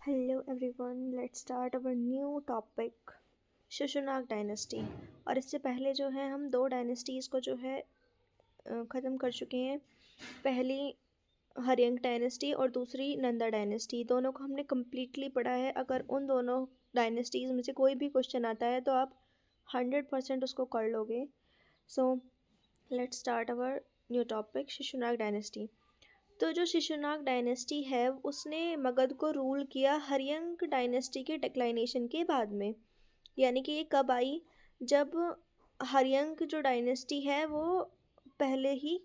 Hello everyone, let's start our new topic Shishunag dynasty. और इससे पहले जो है हम दो डायनेस्टीज़ को जो है ख़त्म कर चुके हैं। पहली हरियंक डायनेस्टी और दूसरी नंदा डायनेस्टी, दोनों को हमने कम्प्लीटली पढ़ा है। अगर उन दोनों डायनेस्टीज़ में से कोई भी क्वेश्चन आता है तो आप 100% उसको कर लोगे। So let's start our new topic Shishunag dynasty. तो जो शिशुनाग डायनेस्टी है उसने मगध को रूल किया हरियंक डायनेस्टी के डिक्लाइनेशन के बाद में। यानी कि ये कब आई, जब हरियंक जो डायनेस्टी है वो पहले ही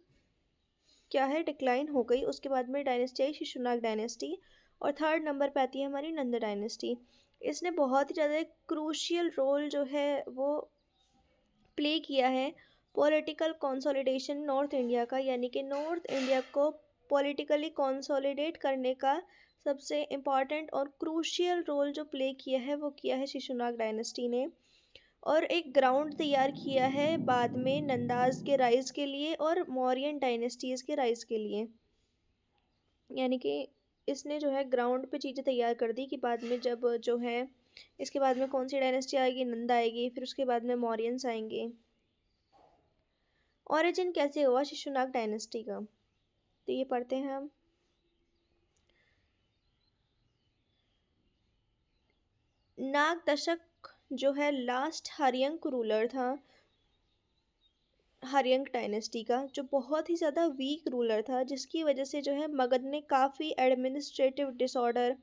क्या है डिक्लाइन हो गई। उसके बाद में डायनेस्टी आई शिशुनाग डायनेस्टी। और थर्ड नंबर पे आती है हमारी नंदा डायनेस्टी। इसने बहुत ही ज़्यादा क्रूशियल रोल जो है वो प्ले किया है पॉलिटिकल कंसोलिडेशन नॉर्थ इंडिया का। यानी कि नॉर्थ इंडिया को पॉलिटिकली कंसोलिडेट करने का सबसे इम्पॉर्टेंट और क्रूशियल रोल जो प्ले किया है वो किया है शिशुनाग डायनेस्टी ने। और एक ग्राउंड तैयार किया है बाद में नंदाज के राइज के लिए और मौर्यन डायनेस्टीज़ के राइज के लिए। यानी कि इसने जो है ग्राउंड पे चीज़ें तैयार कर दी कि बाद में जब जो है इसके बाद में कौन सी डायनेस्टी आएगी, नंदा आएगी, फिर उसके बाद में मौर्यंस आएंगे। ओरिजिन कैसे हुआ शिशुनाग डायनेस्टी का, तो ये पढ़ते हैं हम। नाग दशक जो है लास्ट हरियंक रूलर था हरियंक डायनेस्टी का, जो बहुत ही ज़्यादा वीक रूलर था, जिसकी वजह से जो है मगध ने काफ़ी एडमिनिस्ट्रेटिव डिसऑर्डर,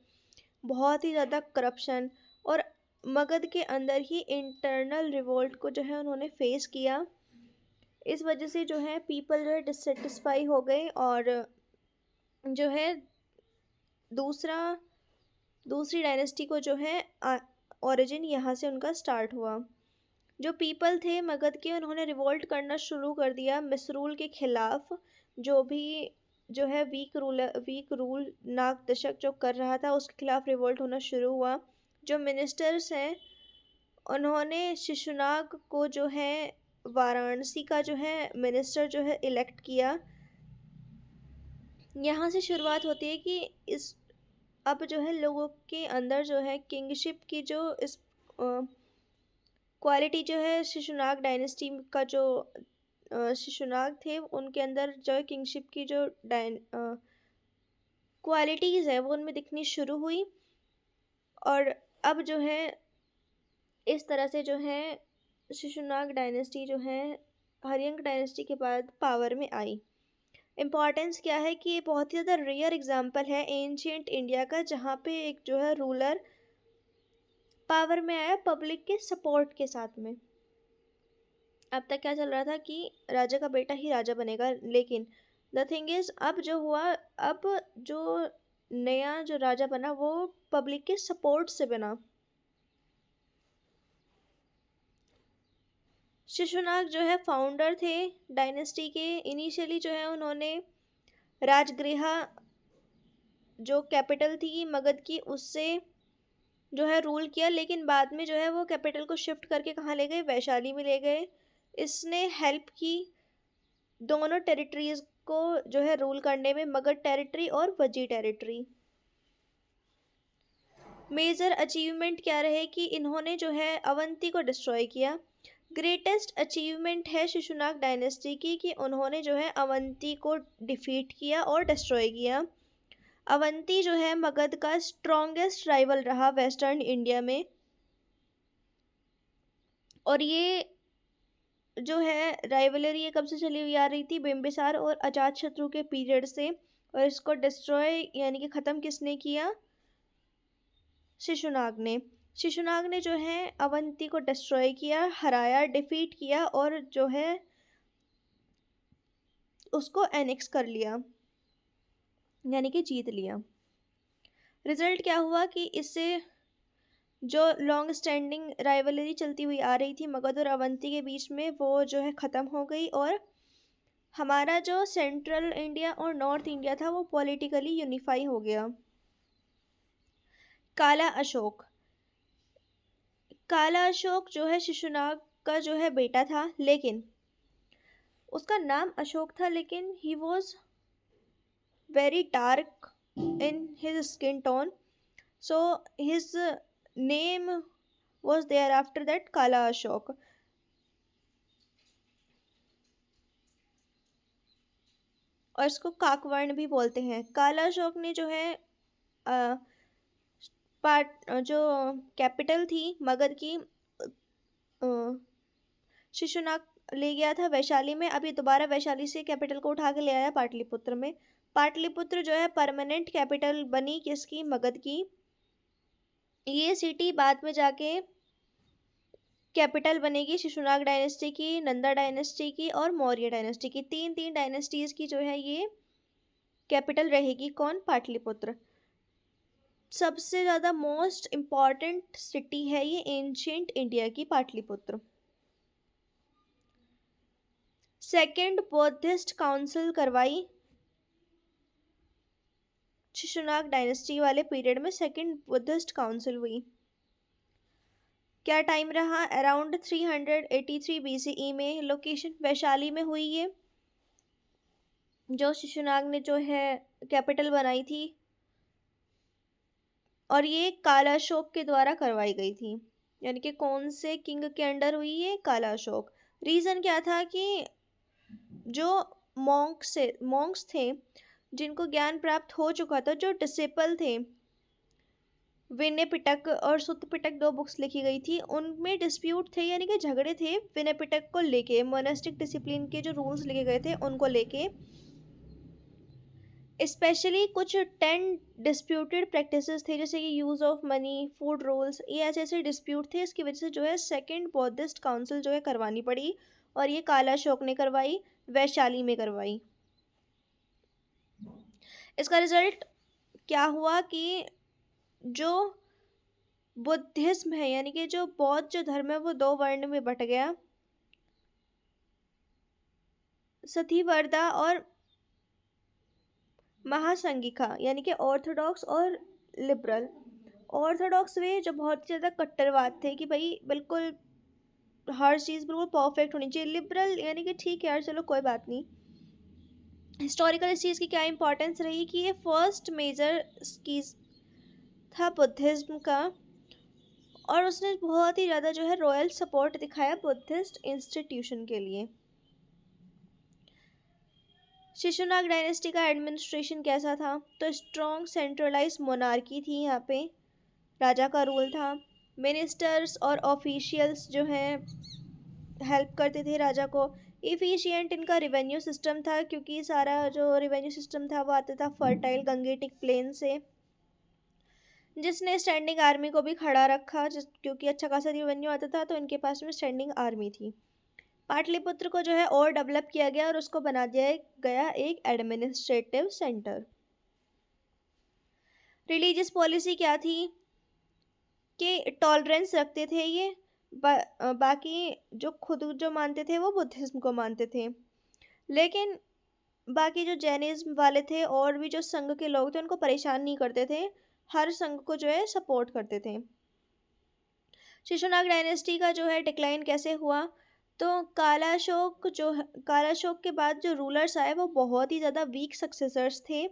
बहुत ही ज़्यादा करप्शन और मगध के अंदर ही इंटरनल रिवोल्ट को जो है उन्होंने फेस किया। इस वजह से जो है पीपल जो है डिससेटिस्फाई हो गए और जो है दूसरा दूसरी डायनेस्टी को जो है ओरिजिन यहाँ से उनका स्टार्ट हुआ। जो पीपल थे मगध के उन्होंने रिवोल्ट करना शुरू कर दिया मिसरूल के खिलाफ। जो भी जो है वीक रूल नाग दशक जो कर रहा था उसके खिलाफ रिवोल्ट होना शुरू हुआ। जो मिनिस्टर्स हैं उन्होंने शिशुनाग को जो है वाराणसी का जो है मिनिस्टर जो है इलेक्ट किया। यहाँ से शुरुआत होती है कि इस अब जो है लोगों के अंदर जो है किंगशिप की जो इस क्वालिटी जो है शिशुनाग डायनेस्टी का जो शिशुनाग थे उनके अंदर जो है किंगशिप की जो क्वालिटीज़ है वो उनमें दिखनी शुरू हुई। और अब जो है इस तरह से जो है शिशुनाग डायनेस्टी जो है हरियंक डायनेस्टी के बाद पावर में आई। इम्पॉर्टेंस क्या है कि ये बहुत ही ज़्यादा रेयर एग्जाम्पल है एंशियंट इंडिया का, जहाँ पे एक जो है रूलर पावर में आया पब्लिक के सपोर्ट के साथ में। अब तक क्या चल रहा था कि राजा का बेटा ही राजा बनेगा, लेकिन द थिंग इज अब जो हुआ, अब जो नया जो राजा बना वो पब्लिक के सपोर्ट से बना। शिशुनाग जो है फाउंडर थे डायनेस्टी के। इनिशियली जो है उन्होंने राजगृह जो कैपिटल थी मगध की उससे जो है रूल किया, लेकिन बाद में जो है वो कैपिटल को शिफ्ट करके कहाँ ले गए, वैशाली में ले गए। इसने हेल्प की दोनों टेरिटरीज को जो है रूल करने में, मगध टेरिटरी और वजी टेरिटरी। मेजर अचीवमेंट क्या रहे कि इन्होंने जो है अवंती को डिस्ट्रॉय किया। ग्रेटेस्ट अचीवमेंट है शिशुनाग डायनेस्टी की कि उन्होंने जो है अवंती को डिफीट किया और डिस्ट्रॉय किया। अवंती जो है मगध का स्ट्रॉन्गेस्ट राइवल रहा वेस्टर्न इंडिया में। और ये जो है राइवलरी ये कब से चली हुई आ रही थी, बिंबिसार और अजातशत्रु के पीरियड से। और इसको डिस्ट्रॉय यानी कि ख़त्म किसने किया, शिशुनाग ने। शिशुनाग ने जो है अवंती को डिस्ट्रॉय किया, हराया, डिफीट किया और जो है उसको एनेक्स कर लिया, यानी कि जीत लिया। रिजल्ट क्या हुआ कि इससे जो लॉन्ग स्टैंडिंग राइवलरी चलती हुई आ रही थी मगध और अवंती के बीच में वो जो है ख़त्म हो गई। और हमारा जो सेंट्रल इंडिया और नॉर्थ इंडिया था वो पॉलिटिकली यूनिफाई हो गया। काला अशोक। काला अशोक जो है शिशुनाग का जो है बेटा था, लेकिन उसका नाम अशोक था, लेकिन he was very dark in his skin tone. So his name was there after that Kala Ashok. और इसको काकवर्ण भी बोलते हैं। काला अशोक ने जो है अ, जो कैपिटल थी मगध की, अ, शिशुनाग ले गया था वैशाली में। अभी दोबारा वैशाली से कैपिटल को उठा के ले आया पाटलिपुत्र में। पाटलिपुत्र जो है परमानेंट कैपिटल बनी किसकी, मगध की। ये सिटी बाद में जाके कैपिटल बनेगी शिशुनाग डायनेस्टी की, नंदा डायनेस्टी की और मौर्य डायनेस्टी की। तीन तीन डायनेस्टीज की जो है ये कैपिटल रहेगी। कौन, पाटलिपुत्र। सबसे ज़्यादा मोस्ट इम्पॉर्टेंट सिटी है ये एंशियंट इंडिया की, पाटलिपुत्र। सेकेंड बुद्धिस्ट काउंसिल करवाई शिशुनाग डायनेस्टी वाले पीरियड में। सेकेंड बुद्धिस्ट काउंसिल हुई। क्या टाइम रहा, अराउंड 383 BCE में। लोकेशन वैशाली में हुई ये, जो शिशुनाग ने जो है कैपिटल बनाई थी। और ये कालाशोक के द्वारा करवाई गई थी। यानी कि कौन से किंग के अंडर हुई ये, कालाशोक। रीज़न क्या था कि जो मॉन्क्स थे जिनको ज्ञान प्राप्त हो चुका था, जो डिसिपल थे, विनय पिटक और सुत्त पिटक 2 बुक्स लिखी गई थी, उनमें डिस्प्यूट थे, यानी कि झगड़े थे विनय पिटक को लेके। मोनास्टिक डिसिप्लिन के जो रूल्स लिखे गए थे उनको लेके, स्पेशली कुछ 10 डिस्प्यूटेड प्रैक्टिसेस थे, जैसे कि use of money, food rules, ये ऐसे ऐसे डिस्प्यूट थे। इसकी वजह से जो है सेकेंड बौद्धिस्ट काउंसिल जो है करवानी पड़ी। और ये कालाशोक ने करवाई, वैशाली में करवाई। इसका रिजल्ट क्या हुआ कि जो बुद्धिज्म है, यानी कि जो बौद्ध जो धर्म है, वो 2 वर्ण में बट गया, सतीवर्दा और महासंघिका, यानी कि ऑर्थोडॉक्स और लिबरल। ऑर्थोडॉक्स वे जो बहुत ज़्यादा कट्टरवाद थे कि भाई बिल्कुल हर चीज़ बिल्कुल परफेक्ट होनी चाहिए। लिबरल यानी कि ठीक है यार, चलो कोई बात नहीं। हिस्टोरिकल इस चीज़ की क्या इंपॉर्टेंस रही कि ये फर्स्ट मेजर कीज था बुद्धिज़्म का, और उसने बहुत ही ज़्यादा जो है रॉयल सपोर्ट दिखाया बुद्धिस्ट इंस्टीट्यूशन के लिए। शिशुनाग डायनेस्टी का एडमिनिस्ट्रेशन कैसा था, तो स्ट्रॉन्ग सेंट्रलाइज मोनार्की थी। यहाँ पे राजा का रूल था। मिनिस्टर्स और ऑफिशियल्स जो हैं हेल्प करते थे राजा को। इफिशियंट इनका रिवेन्यू सिस्टम था, क्योंकि सारा जो रिवेन्यू सिस्टम था वो आता था फर्टाइल गंगेटिक प्लेन से, जिसने स्टैंडिंग आर्मी को भी खड़ा रखा। क्योंकि अच्छा खासा रिवेन्यू आता था तो इनके पास में स्टैंडिंग आर्मी थी। पाटलिपुत्र को जो है और डेवलप किया गया और उसको बना दिया गया एक एडमिनिस्ट्रेटिव सेंटर। रिलीजियस पॉलिसी क्या थी कि टॉलरेंस रखते थे ये। बाकी जो खुद जो मानते थे वो बुद्धिज्म को मानते थे, लेकिन बाकी जो जैनिज्म वाले थे और भी जो संघ के लोग थे उनको परेशान नहीं करते थे, हर संघ को जो है सपोर्ट करते थे। शिशुनाग डायनेस्टी का जो है डिक्लाइन कैसे हुआ, तो कालाशोक के बाद जो रूलर्स आए वो बहुत ही ज़्यादा वीक सक्सेसर्स थे।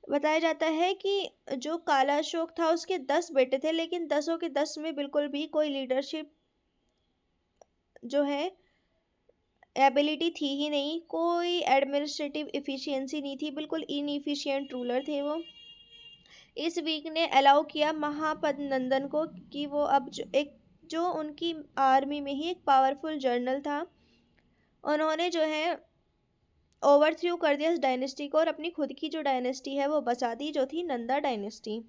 बताया जाता है कि जो कालाशोक था उसके 10 बेटे थे, लेकिन 10 के 10 में बिल्कुल भी कोई लीडरशिप जो है एबिलिटी थी ही नहीं, कोई एडमिनिस्ट्रेटिव इफ़िशियंसी नहीं थी, बिल्कुल इनएफिशिएंट रूलर थे वो। इस वीक ने अलाउ किया महापद नंदन को कि वो अब जो उनकी आर्मी में ही एक पावरफुल जनरल था, उन्होंने जो है ओवरथ्रू कर दिया इस डायनेस्टी को और अपनी खुद की जो डायनेस्टी है वो बचा दी, जो थी नंदा डायनेस्टी।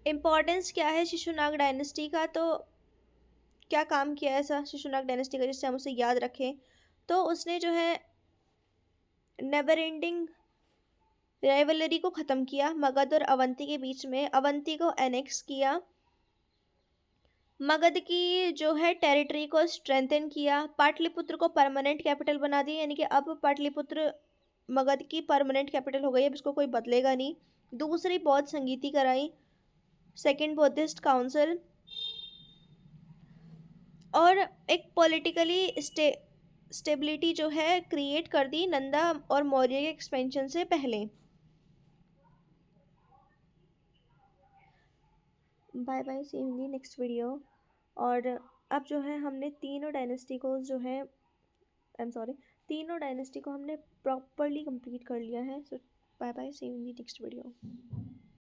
इम्पॉर्टेंस क्या है शिशुनाग डायनेस्टी का, तो क्या काम किया ऐसा शिशुनाग डायनेस्टी का जिससे हम उसे याद रखें, तो उसने जो है नेवर एंडिंग राइवलरी को ख़त्म किया मगध और अवंती के बीच में। अवंती को एनेक्स किया, मगध की जो है टेरिटरी को स्ट्रेंथन किया, पाटलिपुत्र को परमानेंट कैपिटल बना दिया, यानी कि अब पाटलिपुत्र मगध की परमानेंट कैपिटल हो गई, अब इसको कोई बदलेगा नहीं। दूसरी बौद्ध संगीति कराई, सेकेंड बुद्धिस्ट काउंसिल, और एक पॉलिटिकली स्टेबिलिटी जो है क्रिएट कर दी नंदा और मौर्य के एक्सपेंशन से पहले। Bye bye, see you in the next video. और अब जो है हमने तीनों डायनेस्टी को जो है, आई एम सॉरी, तीनों डायनेस्टी को हमने प्रॉपरली कंप्लीट कर लिया है। So bye bye, see you in the next video.